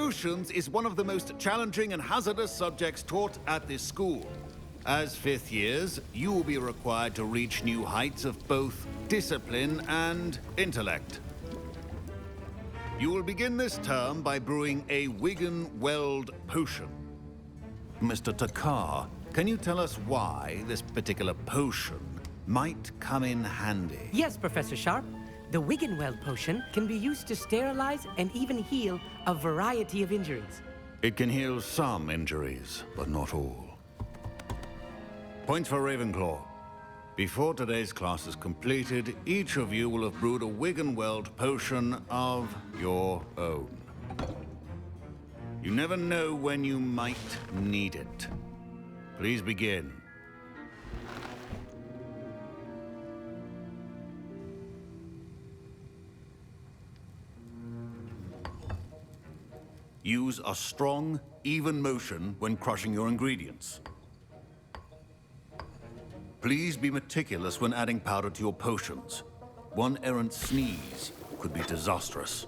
Potions is one of the most challenging and hazardous subjects taught at this school. As fifth years, you will be required to reach new heights of both discipline and intellect. You will begin this term by brewing a Wiggenweld potion. Mr. Takar, can you tell us why this particular potion might come in handy? Yes, Professor Sharp. The Wiggenweld potion can be used to sterilize and even heal a variety of injuries. It can heal some injuries, but not all. Points for Ravenclaw. Before today's class is completed, each of you will have brewed a Wiggenweld potion of your own. You never know when you might need it. Please begin. Use a strong, even motion when crushing your ingredients. Please be meticulous when adding powder to your potions. One errant sneeze could be disastrous.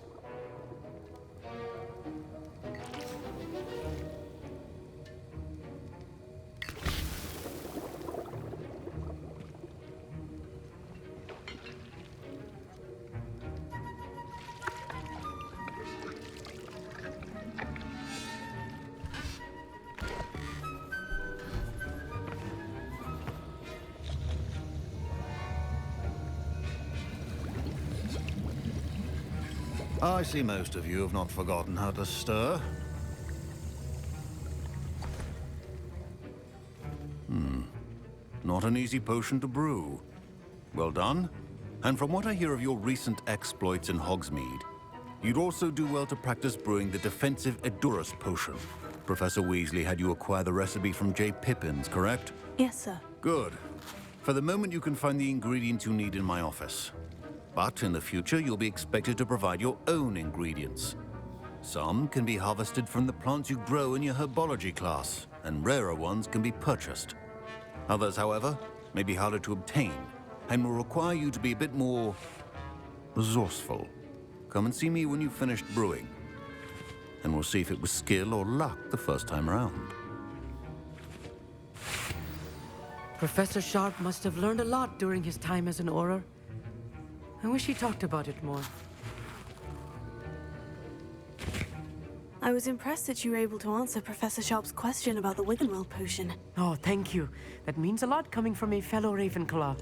I see most of you have not forgotten how to stir. Not an easy potion to brew. Well done. And from what I hear of your recent exploits in Hogsmeade, you'd also do well to practice brewing the defensive Edurus potion. Professor Weasley had you acquire the recipe from J. Pippin's, correct? Yes, sir. Good. For the moment, you can find the ingredients you need in my office. But in the future, you'll be expected to provide your own ingredients. Some can be harvested from the plants you grow in your herbology class, and rarer ones can be purchased. Others, however, may be harder to obtain, and will require you to be a bit more resourceful. Come and see me when you've finished brewing, and we'll see if it was skill or luck the first time around. Professor Sharp must have learned a lot during his time as an Auror. I wish he talked about it more. I was impressed that you were able to answer Professor Sharp's question about the Wiggenweld potion. Oh, thank you. That means a lot coming from a fellow Ravenclaw.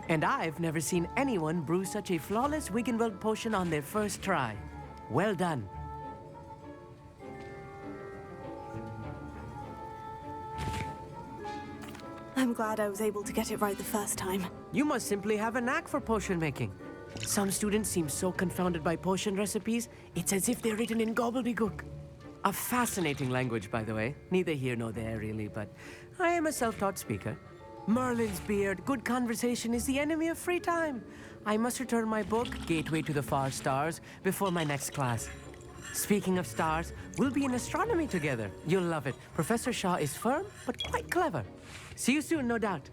And I've never seen anyone brew such a flawless Wiggenweld potion on their first try. Well done. I'm glad I was able to get it right the first time. You must simply have a knack for potion making. Some students seem so confounded by potion recipes, it's as if they're written in gobbledygook. A fascinating language, by the way. Neither here nor there, really, but I am a self-taught speaker. Merlin's beard, good conversation is the enemy of free time. I must return my book, Gateway to the Far Stars, before my next class. Speaking of stars, we'll be in astronomy together. You'll love it. Professor Shaw is firm, but quite clever. See you soon, no doubt.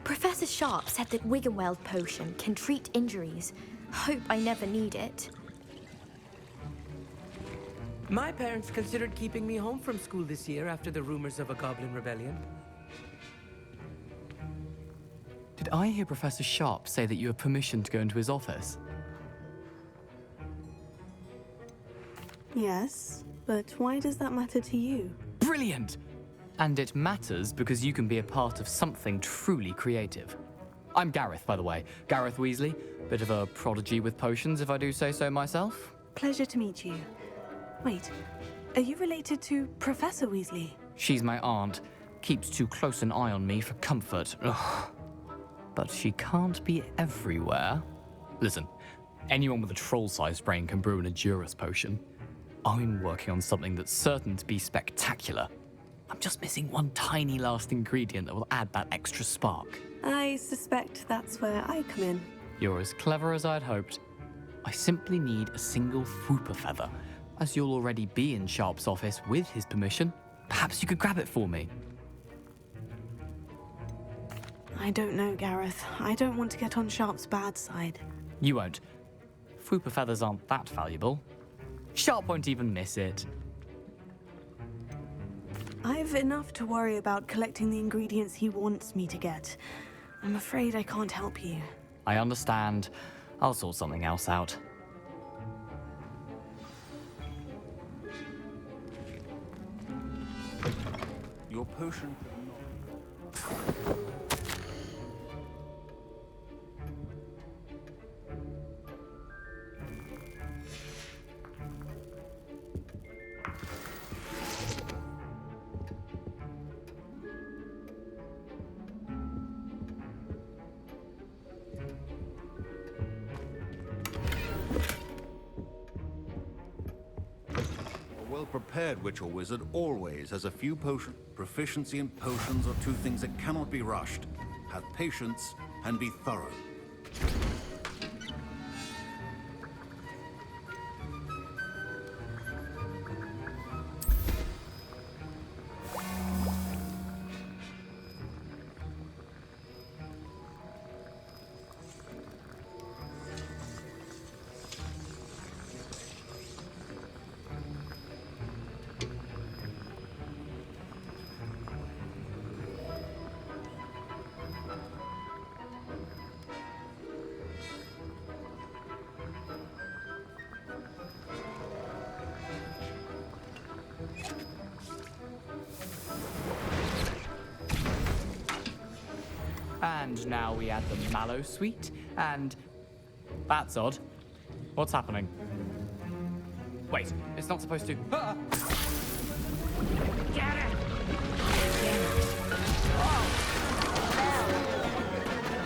Professor Sharp said that Wiggenweld potion can treat injuries. Hope I never need it. My parents considered keeping me home from school this year after the rumors of a goblin rebellion. Did I hear Professor Sharp say that you have permission to go into his office? Yes, but why does that matter to you? Brilliant! And it matters because you can be a part of something truly creative. I'm Gareth, by the way. Gareth Weasley. Bit of a prodigy with potions, if I do say so myself. Pleasure to meet you. Wait, are you related to Professor Weasley? She's my aunt. Keeps too close an eye on me for comfort. Ugh. But she can't be everywhere. Listen, anyone with a troll-sized brain can brew an Edurus potion. I'm working on something that's certain to be spectacular. I'm just missing one tiny last ingredient that will add that extra spark. I suspect that's where I come in. You're as clever as I'd hoped. I simply need a single Fwooper feather. As you'll already be in Sharp's office with his permission, perhaps you could grab it for me. I don't know, Gareth. I don't want to get on Sharp's bad side. You won't. Fwooper feathers aren't that valuable. Sharp won't even miss it. I've enough to worry about collecting the ingredients he wants me to get. I'm afraid I can't help you. I understand. I'll sort something else out. Your potion. Well-prepared witch or wizard always has a few potions. Proficiency in potions are two things that cannot be rushed. Have patience and be thorough. And now we add the mallow sweet, and... That's odd. What's happening? Wait, it's not supposed to... Ah! Get it! Oh!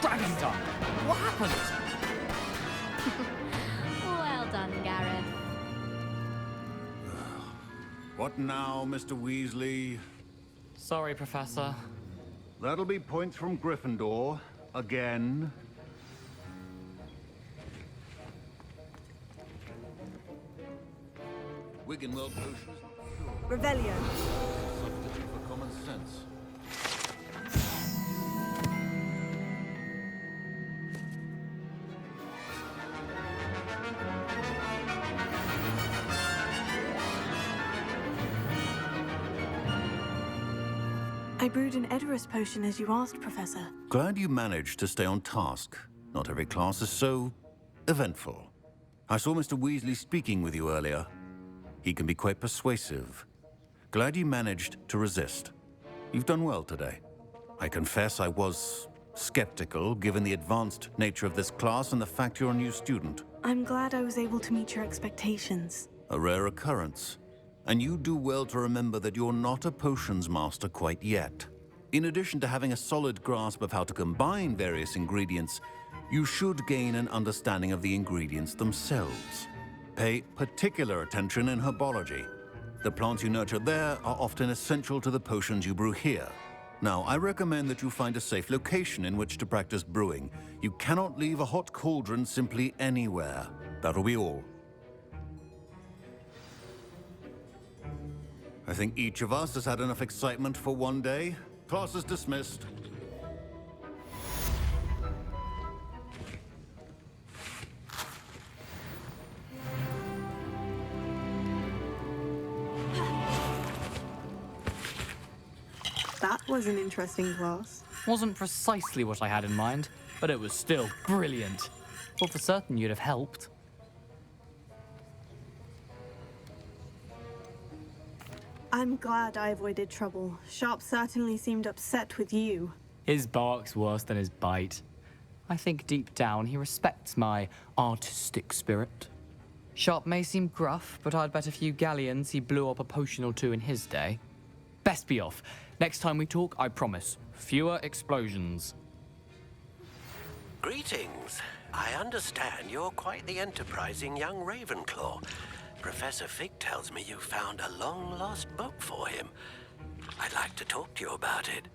Dragon tongue! What happened? Well done, Gareth. What now, Mr. Weasley? Sorry, Professor. That'll be points from Gryffindor. Again. Wiggenweld potions. Revelio. Substitute for common sense. I brewed an Edorus potion as you asked, Professor. Glad you managed to stay on task. Not every class is so eventful. I saw Mr. Weasley speaking with you earlier. He can be quite persuasive. Glad you managed to resist. You've done well today. I confess I was skeptical, given the advanced nature of this class and the fact you're a new student. I'm glad I was able to meet your expectations. A rare occurrence. And you do well to remember that you're not a potions master quite yet. In addition to having a solid grasp of how to combine various ingredients, you should gain an understanding of the ingredients themselves. Pay particular attention in herbology. The plants you nurture there are often essential to the potions you brew here. Now, I recommend that you find a safe location in which to practice brewing. You cannot leave a hot cauldron simply anywhere. That'll be all. I think each of us has had enough excitement for one day. Class is dismissed. That was an interesting class. Wasn't precisely what I had in mind, but it was still brilliant. Well, for certain you'd have helped. I'm glad I avoided trouble. Sharp certainly seemed upset with you. His bark's worse than his bite. I think deep down he respects my artistic spirit. Sharp may seem gruff, but I'd bet a few galleons he blew up a potion or two in his day. Best be off. Next time we talk, I promise, fewer explosions. Greetings. I understand you're quite the enterprising young Ravenclaw. Professor Fig tells me you found a long-lost book for him. I'd like to talk to you about it.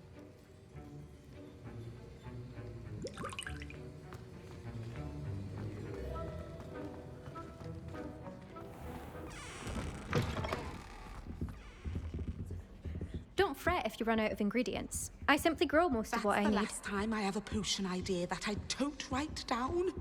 Don't fret if you run out of ingredients. I simply grow most of what I That's the need. last time I have a potion idea that I don't write down.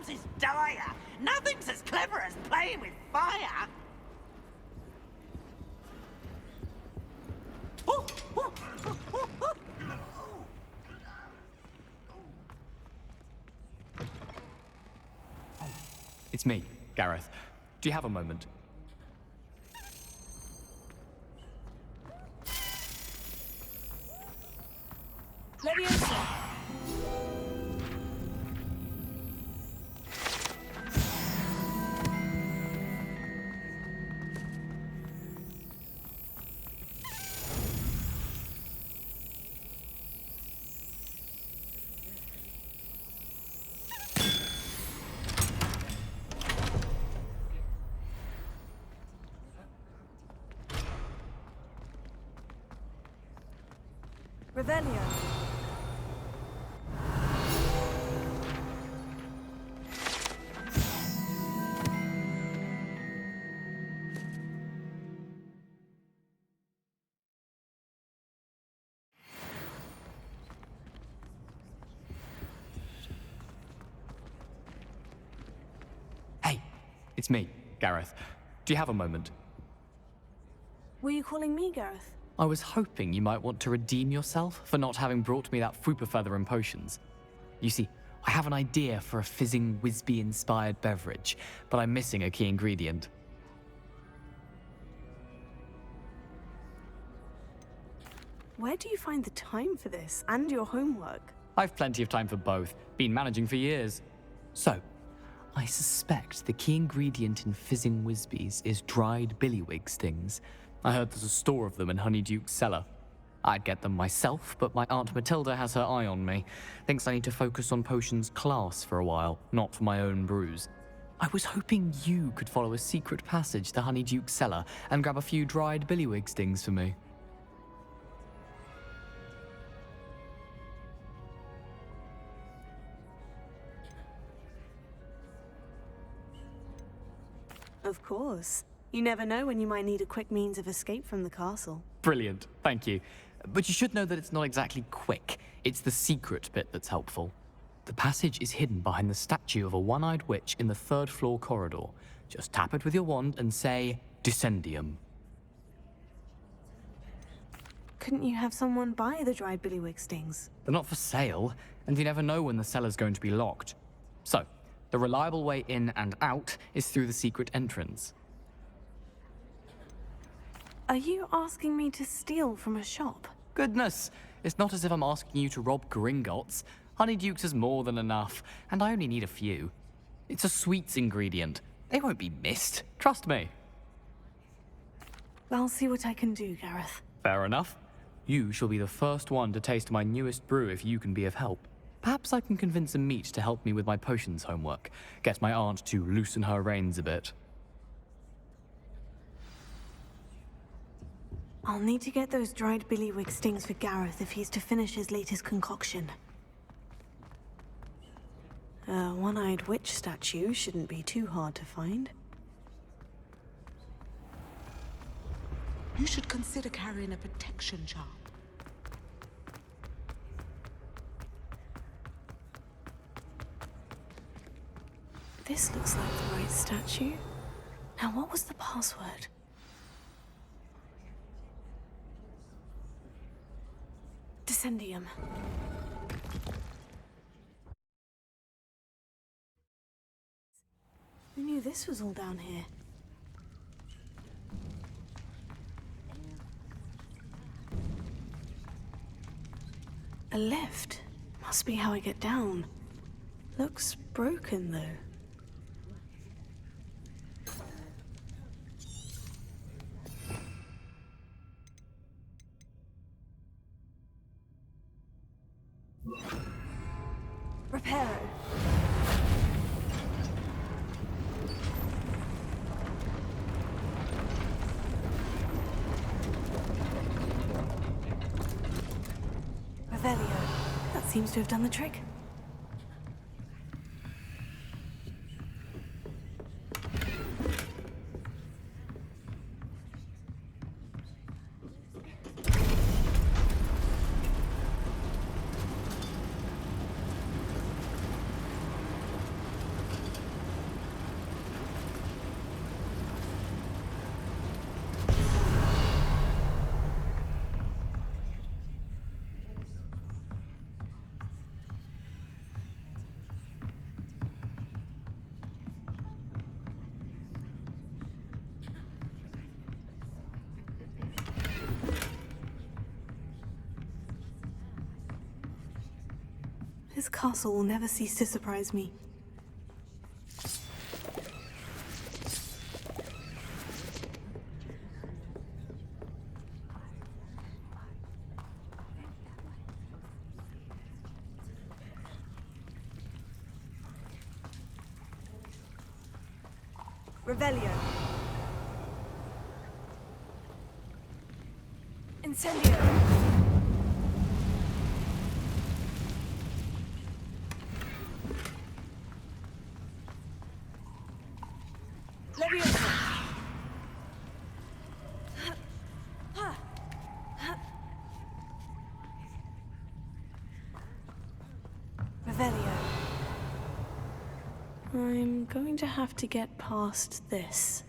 Hogwarts is dire. Nothing's as clever as playing with fire. Oh, oh, oh, oh, oh. It's me, Gareth. Do you have a moment? Leviosa! Revelio. Hey, it's me, Gareth. Do you have a moment? Were you calling me, Gareth? I was hoping you might want to redeem yourself for not having brought me that Fupa Feather and potions. You see, I have an idea for a fizzing Whizbee-inspired beverage, but I'm missing a key ingredient. Where do you find the time for this and your homework? I've plenty of time for both. Been managing for years. So, I suspect the key ingredient in fizzing Whizbees is dried billywig stings. I heard there's a store of them in Honeyduke's cellar. I'd get them myself, but my Aunt Matilda has her eye on me. Thinks I need to focus on potions class for a while, not for my own brews. I was hoping you could follow a secret passage to Honeyduke's cellar and grab a few dried billywig stings for me. Of course. You never know when you might need a quick means of escape from the castle. Brilliant, thank you. But you should know that it's not exactly quick. It's the secret bit that's helpful. The passage is hidden behind the statue of a one-eyed witch in the third-floor corridor. Just tap it with your wand and say, Descendium. Couldn't you have someone buy the dried billywig stings? They're not for sale, and you never know when the cellar's going to be locked. So, the reliable way in and out is through the secret entrance. Are you asking me to steal from a shop? Goodness, it's not as if I'm asking you to rob Gringotts. Honeyduke's is more than enough, and I only need a few. It's a sweets ingredient. They won't be missed, trust me. I'll see what I can do, Gareth. Fair enough. You shall be the first one to taste my newest brew if you can be of help. Perhaps I can convince a meat to help me with my potions homework. Get my aunt to loosen her reins a bit. I'll need to get those dried billywig stings for Gareth if he's to finish his latest concoction. A one-eyed witch statue shouldn't be too hard to find. You should consider carrying a protection charm. This looks like the right statue. Now, what was the password? Descendium. I knew this was all down here. A lift. Must be how I get down. Looks broken, though. Reparo. Revelio. That seems to have done the trick. This castle will never cease to surprise me. Revelio. Incendio. Leviosa. Revelio. I'm going to have to get past this.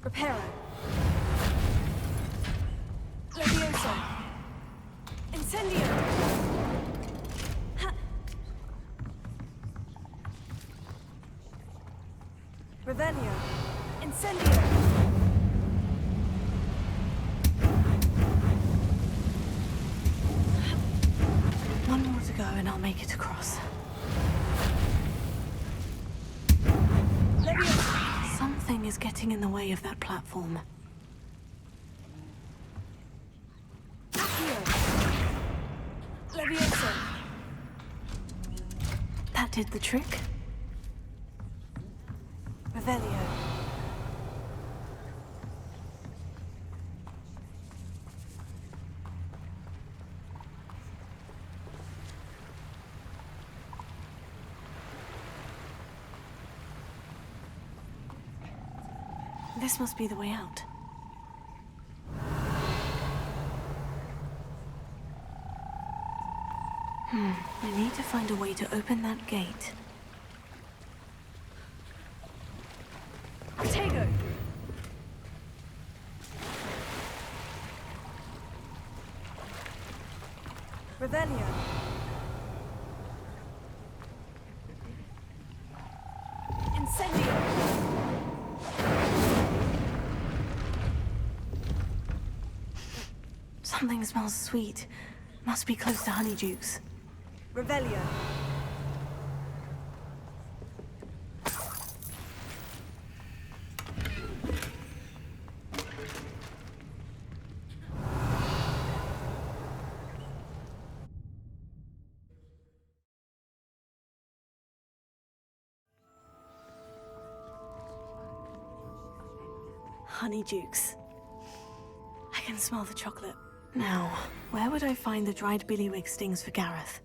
Reparo. Levioso. Incendio. Ha. Revelio. Incendio. One more to go and I'll make it across. Something is getting in the way of that platform. Leviosa. That did the trick. Revelio. This must be the way out. I need to find a way to open that gate. Protego! Revelio. Incendio! Something smells sweet. Must be close to Honeydukes. Revelio. Honeydukes. I can smell the chocolate. Now, where would I find the dried billywig stings for Gareth?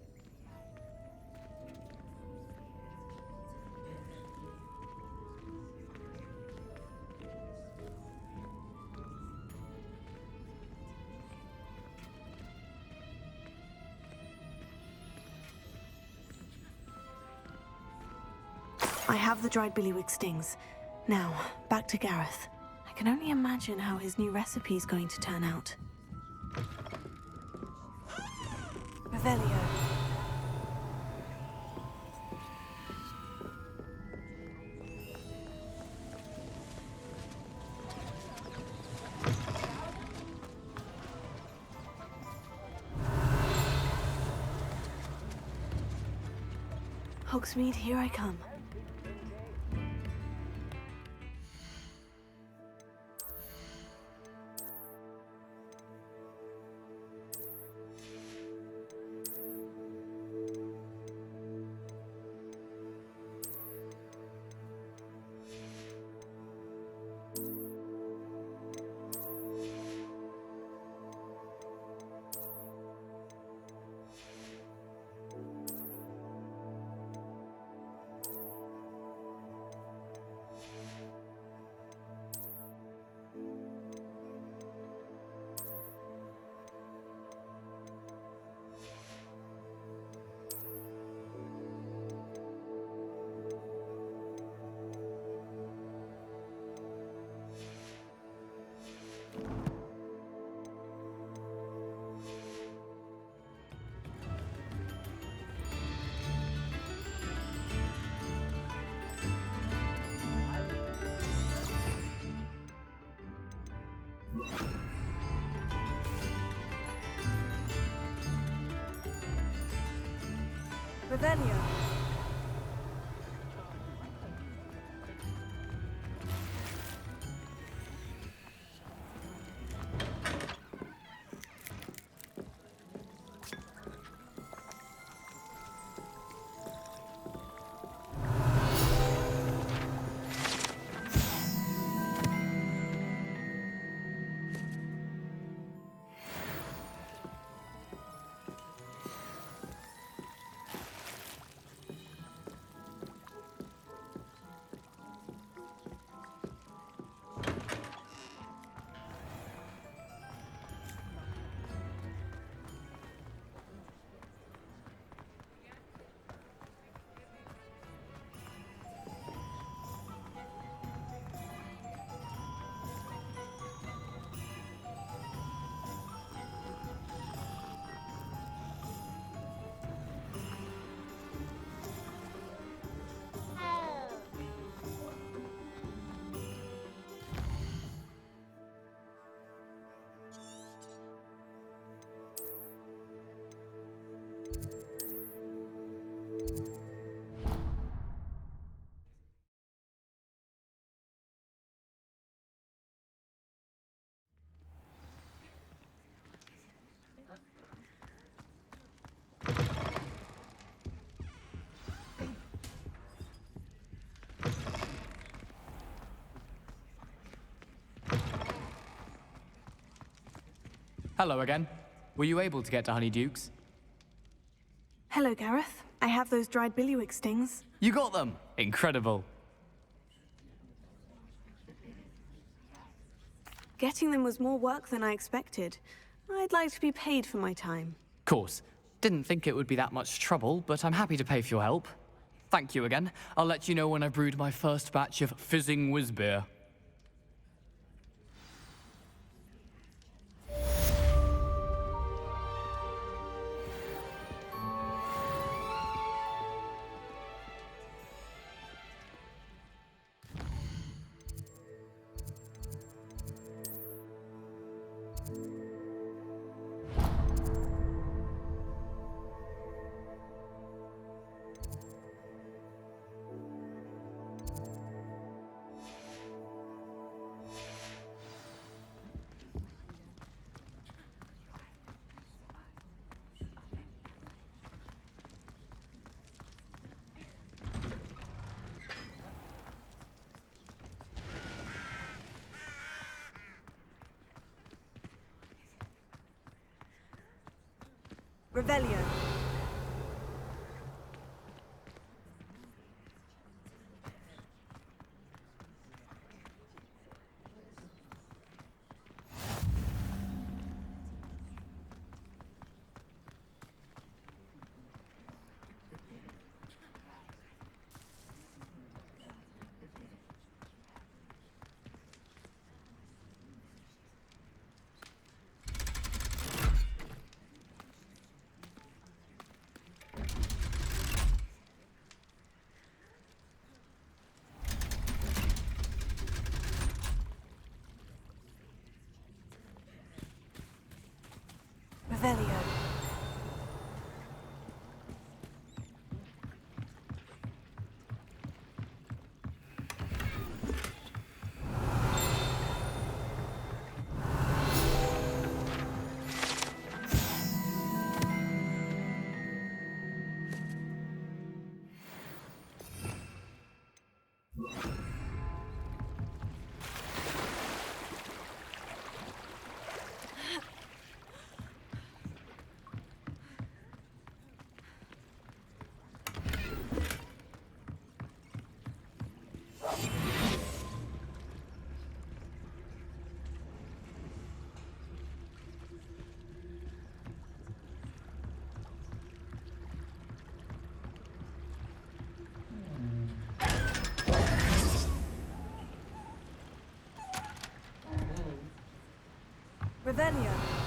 I have the dried billywig stings. Now, back to Gareth. I can only imagine how his new recipe is going to turn out. Revelio. Hogsmeade, here I come. Revelio. Hello again. Were you able to get to Honeydukes? Hello, Gareth. I have those dried billywig stings. You got them! Incredible. Getting them was more work than I expected. I'd like to be paid for my time. Course. Didn't think it would be that much trouble, but I'm happy to pay for your help. Thank you again. I'll let you know when I've brewed my first batch of fizzing whiz-beer. Revelio. Revelio. Revelio.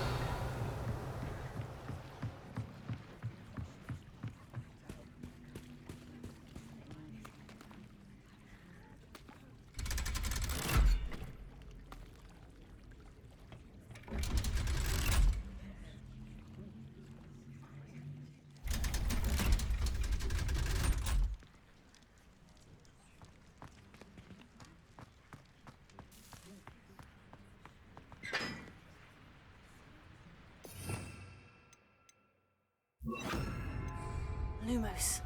Lumos.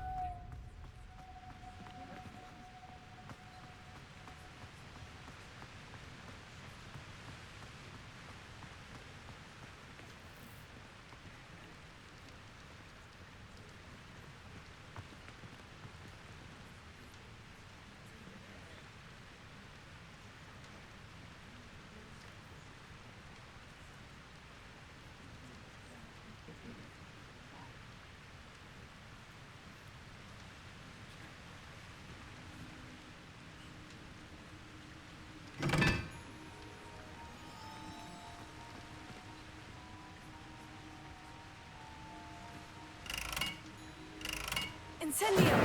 Incendio!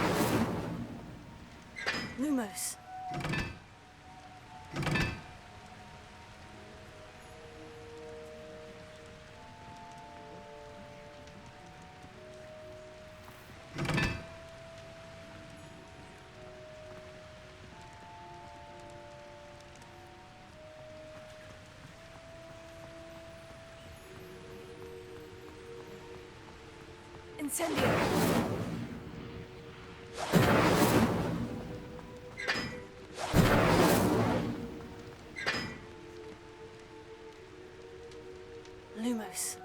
Lumos. Incendio! Lumos.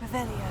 Revelio.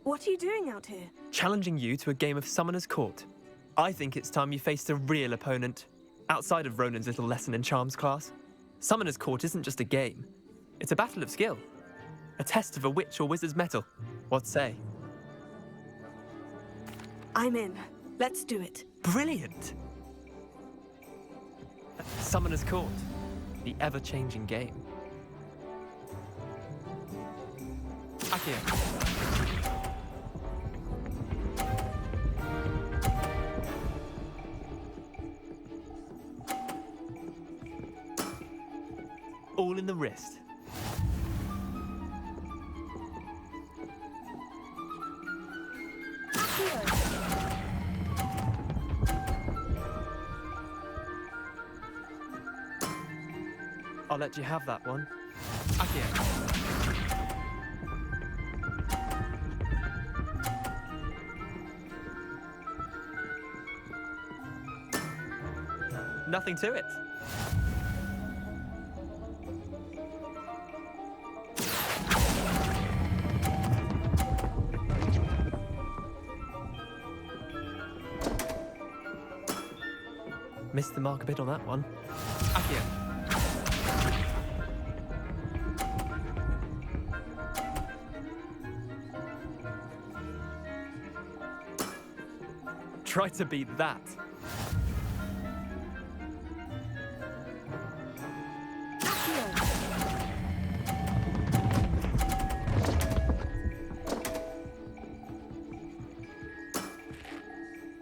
What are you doing out here? Challenging you to a game of Summoner's Court. I think it's time you faced a real opponent, outside of Ronan's little lesson in charms class. Summoner's Court isn't just a game. It's a battle of skill. A test of a witch or wizard's mettle. What say? I'm in. Let's do it. Brilliant! Summoner's Court. The ever-changing game. Accio. All in the wrist. I'll let you have that one. Akio. Nothing to it. Missed the mark a bit on that one. Akio. Try to beat that.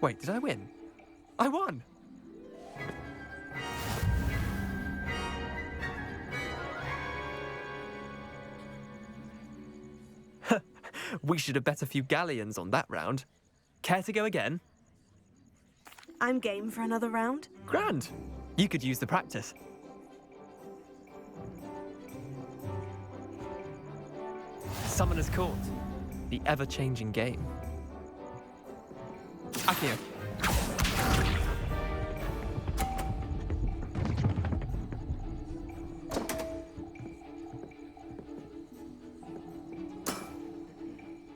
Wait, did I win? I won! We should have bet a few galleons on that round. Care to go again? I'm game for another round. Grand! You could use the practice. Summoner's Court. The ever-changing game. Akio.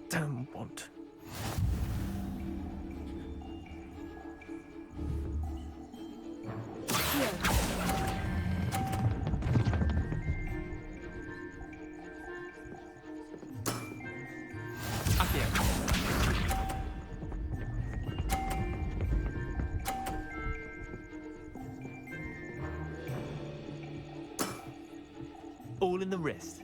Don't want. All in the wrist.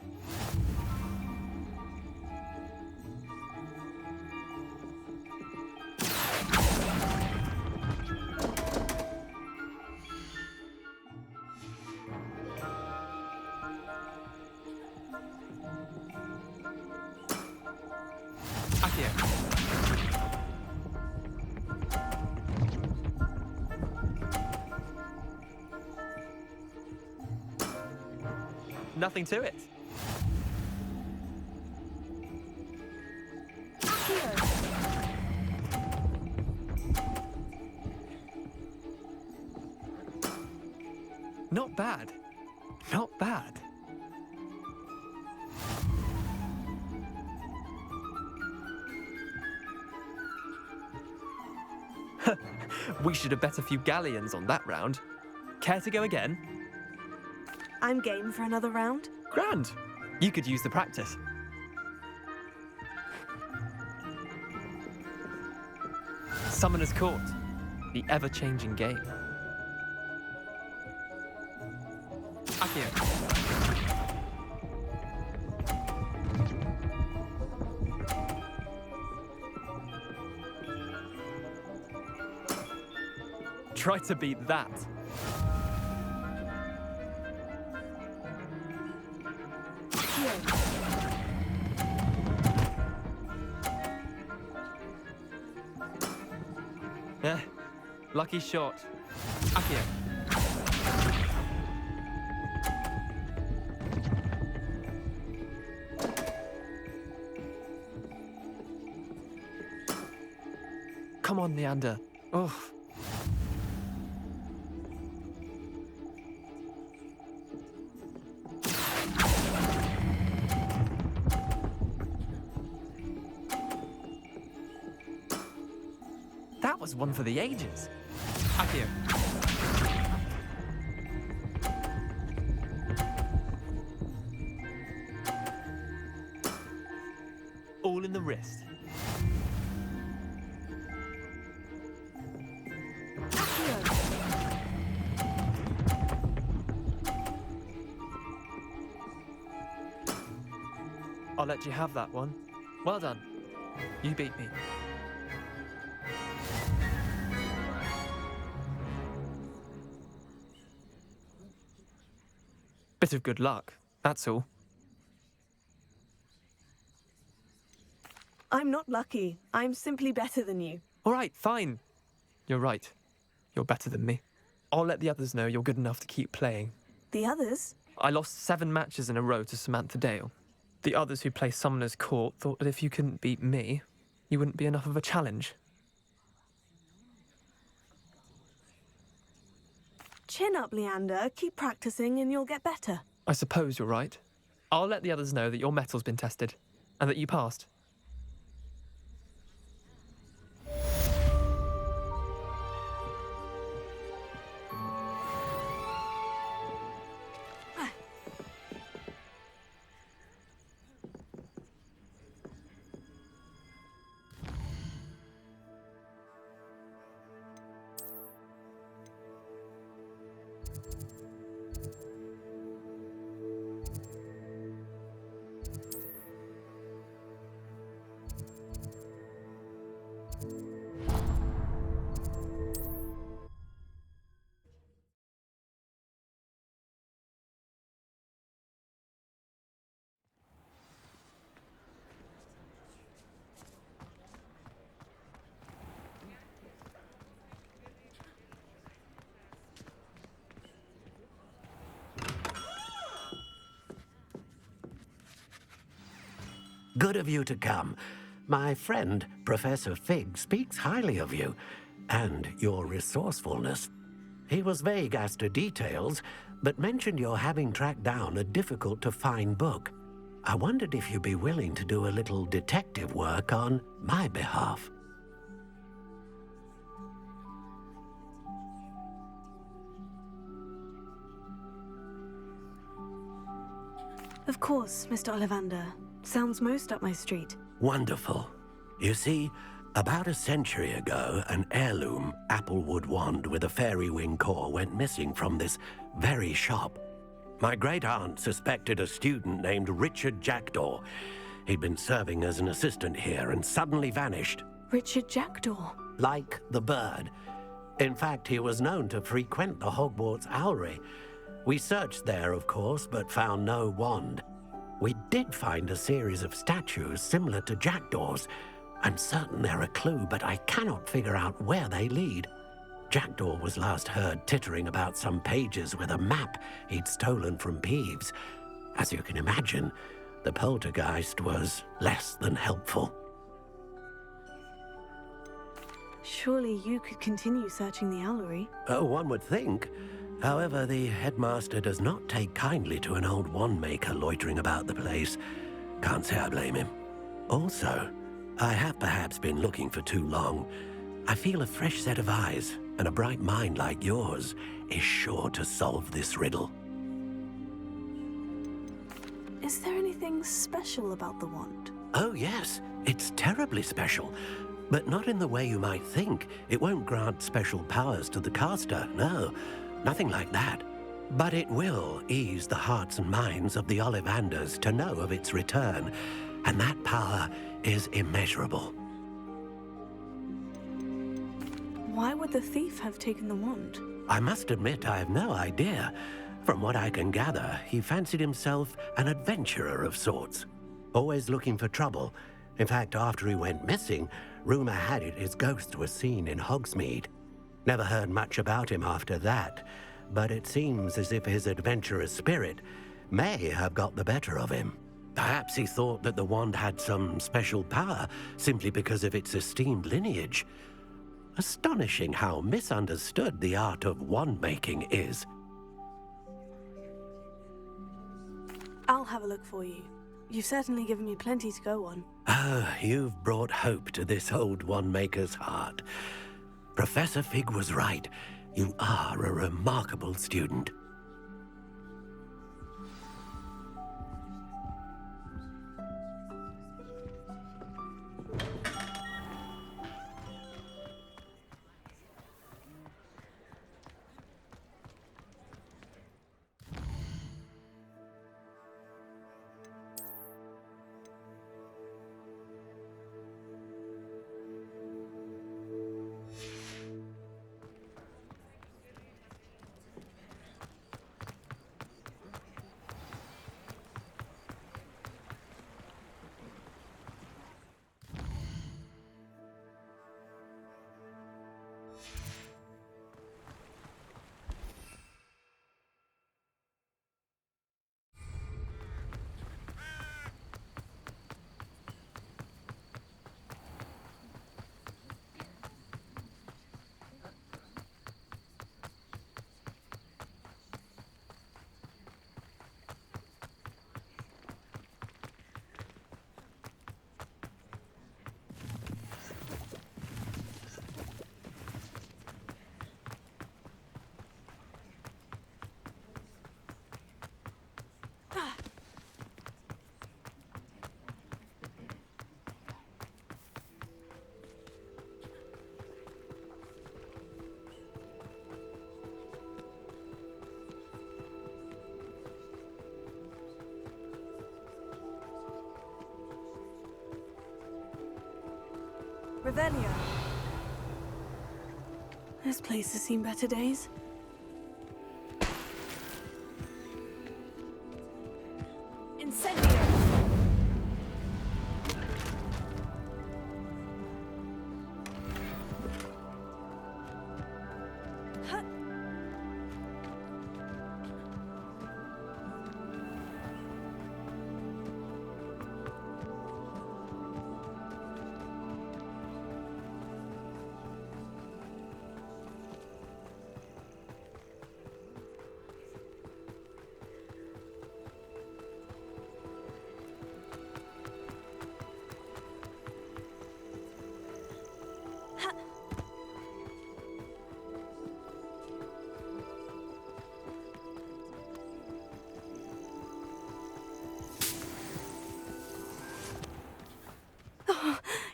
Akio. Nothing to it. Not bad. Not bad. We should have bet a few galleons on that round. Care to go again? I'm game for another round. Grand! You could use the practice. Summoner's Court. The ever-changing game. Akio. Try to beat that. Yeah, lucky shot. Akio. Come on, Neander. Oh. That was one for the ages. Akio. All in the wrist. I'll let you have that one. Well done. You beat me. Bit of good luck, that's all. I'm not lucky. I'm simply better than you. All right, fine. You're right. You're better than me. I'll let the others know you're good enough to keep playing. The others? I lost 7 matches in a row to Samantha Dale. The others who play Summoner's Court thought that if you couldn't beat me, you wouldn't be enough of a challenge. Chin up, Leander. Keep practicing and you'll get better. I suppose you're right. I'll let the others know that your metal's been tested, and that you passed. Good of you to come. My friend, Professor Fig, speaks highly of you and your resourcefulness. He was vague as to details, but mentioned your having tracked down a difficult-to-find book. I wondered if you'd be willing to do a little detective work on my behalf. Of course, Mr. Ollivander. Sounds most up my street. Wonderful. You see, about a century ago, an heirloom applewood wand with a fairy wing core went missing from this very shop. My great-aunt suspected a student named Richard Jackdaw. He'd been serving as an assistant here and suddenly vanished. Richard Jackdaw? Like the bird. In fact, he was known to frequent the Hogwarts Owlery. We searched there, of course, but found no wand. We did find a series of statues similar to Jackdaw's. I'm certain they're a clue, but I cannot figure out where they lead. Jackdaw was last heard tittering about some pages with a map he'd stolen from Peeves. As you can imagine, the poltergeist was less than helpful. Surely you could continue searching the Owlery. Oh, one would think. However, the headmaster does not take kindly to an old wand-maker loitering about the place. Can't say I blame him. Also, I have perhaps been looking for too long. I feel a fresh set of eyes and a bright mind like yours is sure to solve this riddle. Is there anything special about the wand? Oh, yes. It's terribly special. But not in the way you might think. It won't grant special powers to the caster, no. Nothing like that. But it will ease the hearts and minds of the Ollivanders to know of its return, and that power is immeasurable. Why would the thief have taken the wand? I must admit I have no idea. From what I can gather, he fancied himself an adventurer of sorts. Always looking for trouble. In fact, after he went missing, rumor had it his ghost was seen in Hogsmeade. Never heard much about him after that, but it seems as if his adventurous spirit may have got the better of him. Perhaps he thought that the wand had some special power simply because of its esteemed lineage. Astonishing how misunderstood the art of wand-making is. I'll have a look for you. You've certainly given me plenty to go on. Ah, you've brought hope to this old wand-maker's heart. Professor Fig was right. You are a remarkable student. Revelio. This place has seen better days. Incendio.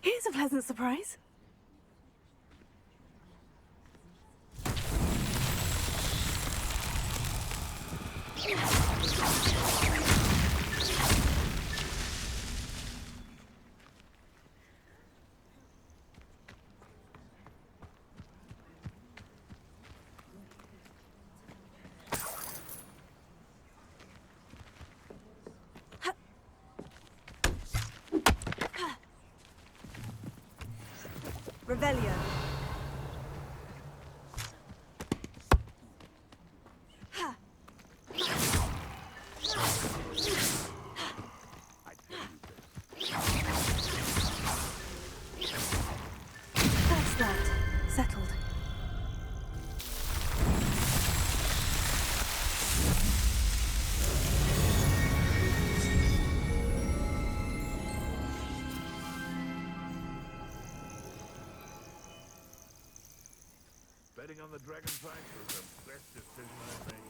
Here's a pleasant surprise. Revelio. That's that. Settled. Betting on the dragon fight was the best decision I've made.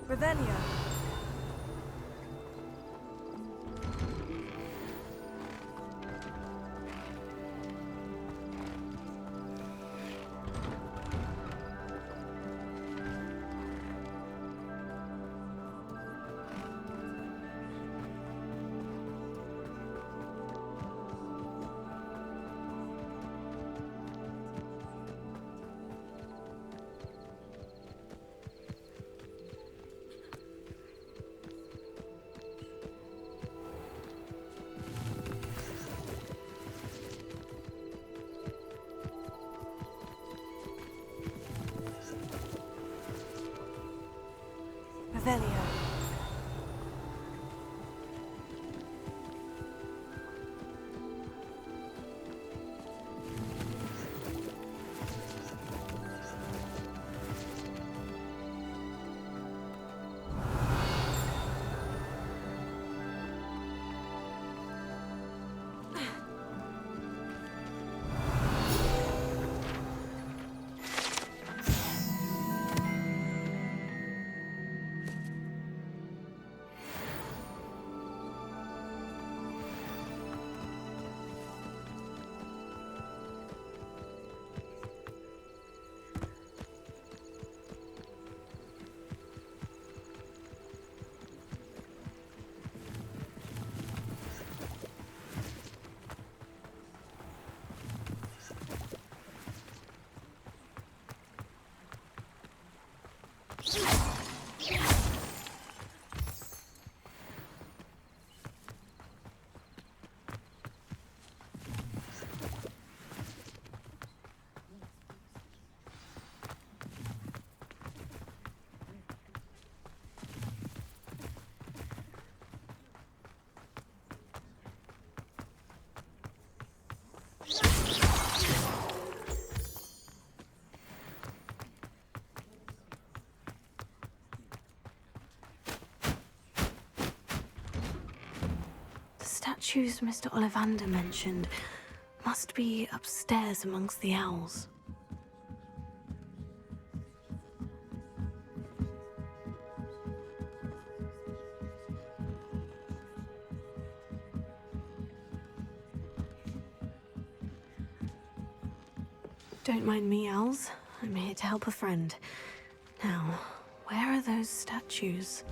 Revelio. Revelio. statues Mr. Ollivander mentioned must be upstairs amongst the owls. Don't mind me, owls. I'm here to help a friend. Now, where are those statues?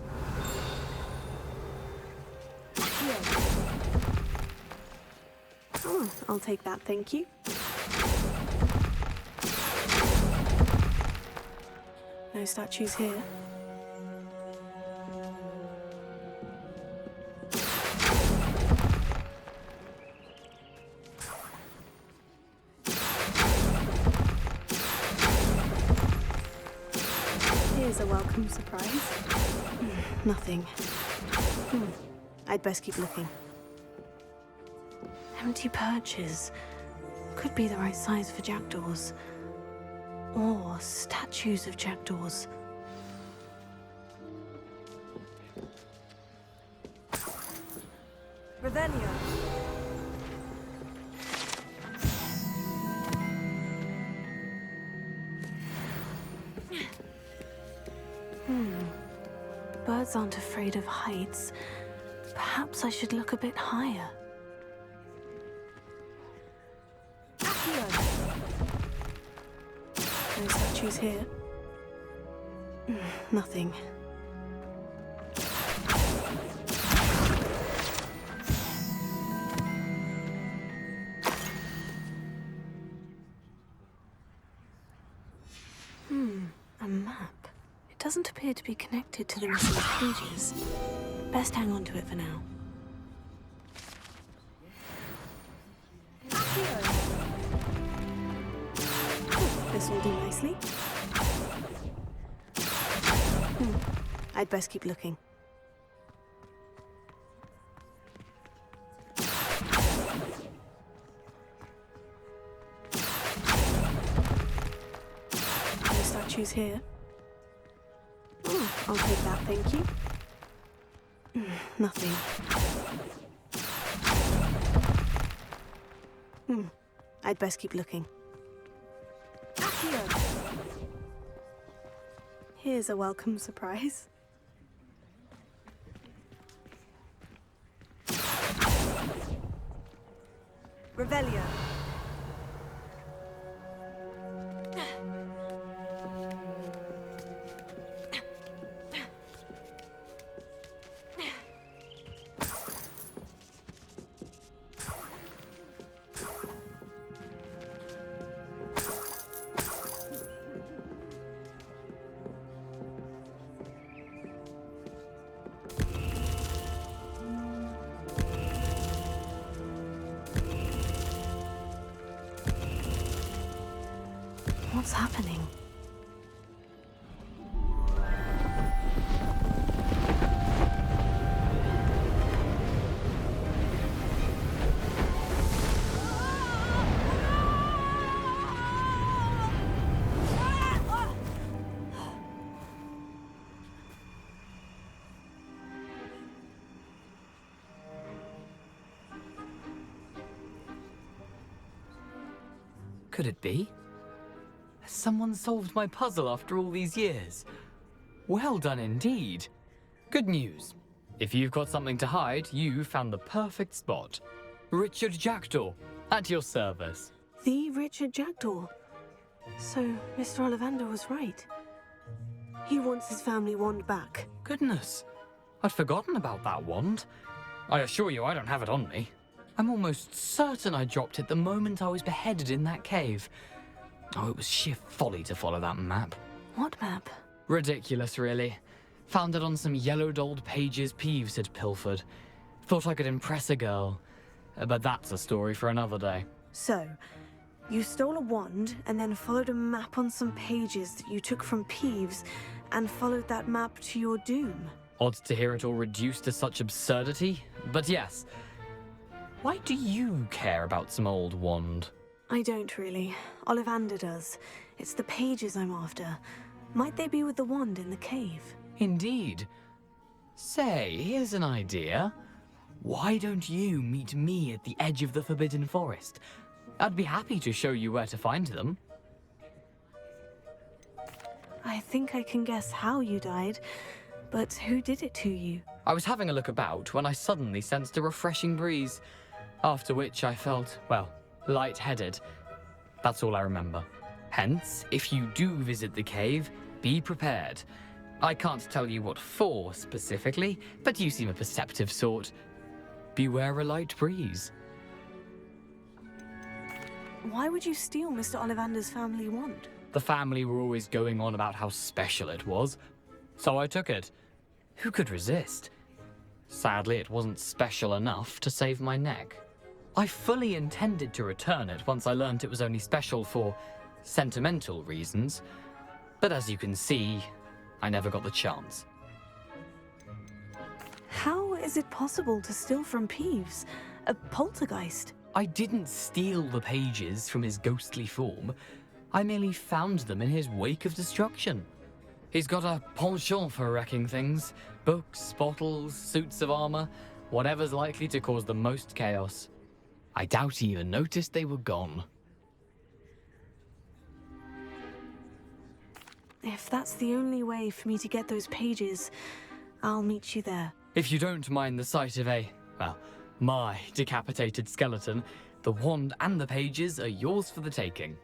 Oh, I'll take that, thank you. No statues here. Here's a welcome surprise. Nothing. I'd best keep looking. Empty perches. Could be the right size for jackdaws. Or statues of jackdaws. Revelio. Birds aren't afraid of heights. Perhaps I should look a bit higher. No statues here. Nothing. A map. It doesn't appear to be connected to the missing pages. Best hang on to it for now. This will do nicely. I'd best keep looking. No statues here. I'll take that, thank you. Nothing. I'd best keep looking. Here's a welcome surprise. Revelio. What's happening? Could it be? Has someone solved my puzzle after all these years? Well done indeed. Good news. If you've got something to hide, you found the perfect spot. Richard Jackdaw, at your service. The Richard Jackdaw. So, Mr. Ollivander was right. He wants his family wand back. Goodness, I'd forgotten about that wand. I assure you I don't have it on me. I'm almost certain I dropped it the moment I was beheaded in that cave. Oh, it was sheer folly to follow that map. What map? Ridiculous, really. Found it on some yellowed old pages Peeves had pilfered. Thought I could impress a girl. But that's a story for another day. So, you stole a wand and then followed a map on some pages that you took from Peeves and followed that map to your doom. Odd to hear it all reduced to such absurdity, but yes. Why do you care about some old wand? I don't really. Ollivander does. It's the pages I'm after. Might they be with the wand in the cave? Indeed. Say, here's an idea. Why don't you meet me at the edge of the Forbidden Forest? I'd be happy to show you where to find them. I think I can guess how you died, but who did it to you? I was having a look about when I suddenly sensed a refreshing breeze, after which I felt, well, lightheaded. That's all I remember. Hence, if you do visit the cave, be prepared. I can't tell you what for specifically, but you seem a perceptive sort. Beware a light breeze. Why would you steal Mr. Ollivander's family wand? The family were always going on about how special it was, so I took it. Who could resist? Sadly, it wasn't special enough to save my neck. I fully intended to return it once I learned it was only special for sentimental reasons, but as you can see, I never got the chance. How is it possible to steal from Peeves, a poltergeist? I didn't steal the pages from his ghostly form. I merely found them in his wake of destruction. He's got a penchant for wrecking things. Books, bottles, suits of armor, whatever's likely to cause the most chaos. I doubt he even noticed they were gone. If that's the only way for me to get those pages, I'll meet you there. If you don't mind the sight of my decapitated skeleton, the wand and the pages are yours for the taking.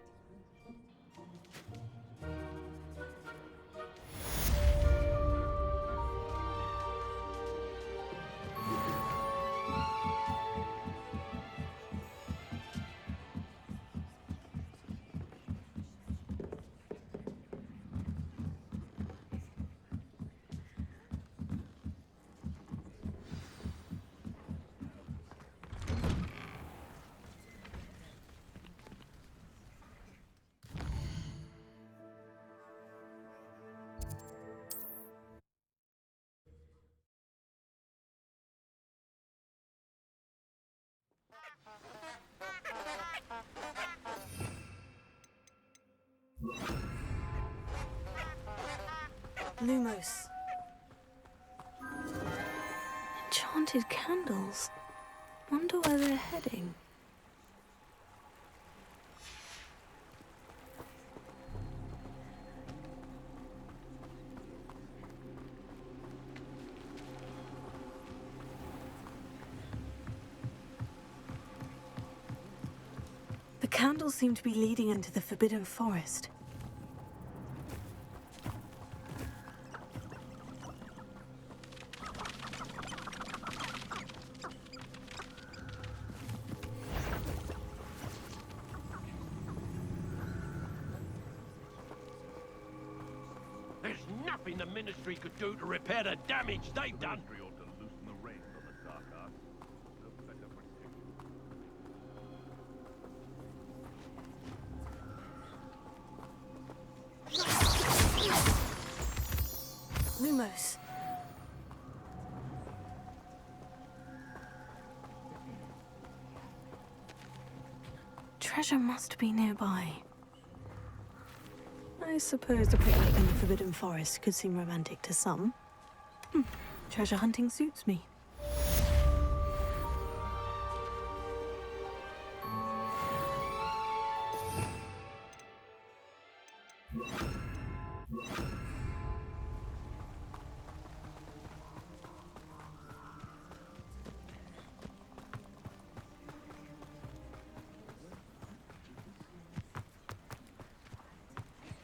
Lumos. Enchanted candles. Wonder where they're heading. The candles seem to be leading into the Forbidden Forest. There's nothing the Ministry could do to repair the damage they've done. Lumos. Treasure must be nearby. I suppose a picnic in the Forbidden Forest could seem romantic to some. Treasure hunting suits me.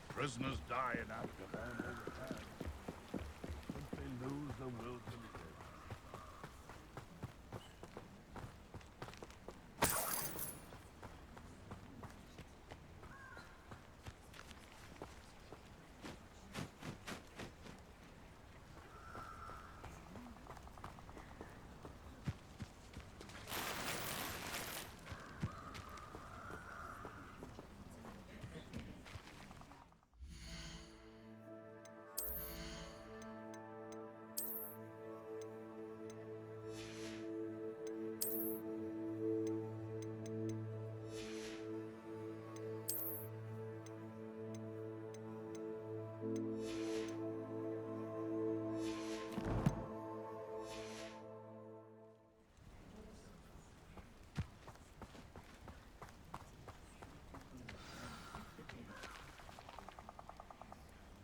Prisoners die in Azkaban all the time. Don't they lose the will to live?